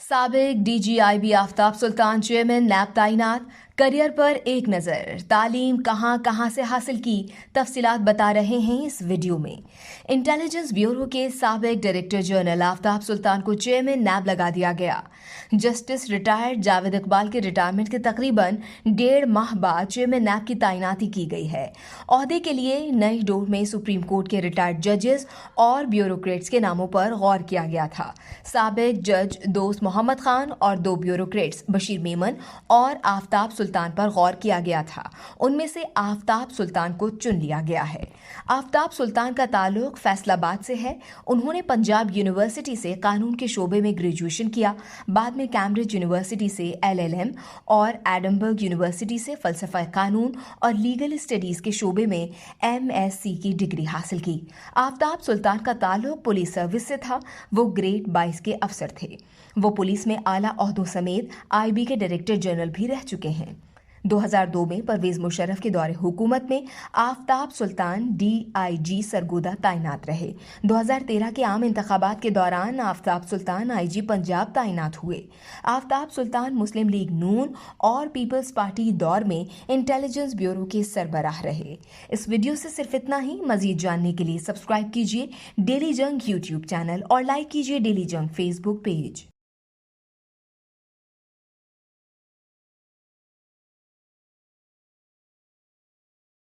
साबिक DGIB आफ्ताब सुल्तान chairman नैब तैनात, career पर एक नज़र, तालीम कहाँ से हासिल की, तफसीलात बता रहे हैं इस वीडियो में। इंटेलिजेंस ब्यूरो के साबिक डायरेक्टर जनरल आफ्ताब सुल्तान को चेयरमैन नैब लगा दिया गया। जस्टिस रिटायर्ड जावेद इकबाल के रिटायरमेंट के तकरीबन 1.5 माह बाद चेयरमैन नैब की तैनाती की गई है। ओहदे के लिए नई डोर में सुप्रीम कोर्ट के रिटायर्ड जजेस और ब्यूरोक्रेट्स के नामों पर गौर किया गया था। साबिक जज दोस्त मोहम्मद खान और 2 ब्यूरोक्रेट्स बशीर मेमन और आफ्ताब सुल्तान पर गौर किया गया था। उनमें से आफ्ताब सुल्तान को चुन लिया गया है। आफ्ताब सुल्तान का ताल्लुक फैसलाबाद से है। उन्होंने पंजाब यूनिवर्सिटी से कानून के शोबे में ग्रेजुएशन किया। बाद में कैम्ब्रिज यूनिवर्सिटी से LLM और एडनबर्ग यूनिवर्सिटी से फलसफा कानून और लीगल स्टडीज के शोबे में MSc की डिग्री हासिल की। आफ्ताब सुल्तान का ताल्लुक पुलिस सर्विस से था। वो ग्रेड 22 के अफसर थे। वो पुलिस में आला ओहदों समेत IB के डायरेक्टर जनरल भी रह चुके हैं। 2002 में परवेज मुशर्रफ के दौरे हुकूमत में आफ्ताब सुल्तान DIG सरगोदा तैनात रहे। 2013 के आम इंतखाबात के दौरान आफ्ताब सुल्तान IG पंजाब तैनात हुए। आफ्ताब सुल्तान मुस्लिम लीग नून और पीपल्स पार्टी दौर में इंटेलिजेंस ब्यूरो के सरबराह रहे। इस वीडियो से सिर्फ इतना ही। मजीद जानने के लिए सब्सक्राइब कीजिए डेली जंग YouTube चैनल और लाइक कीजिए डेली जंग Facebook पेज।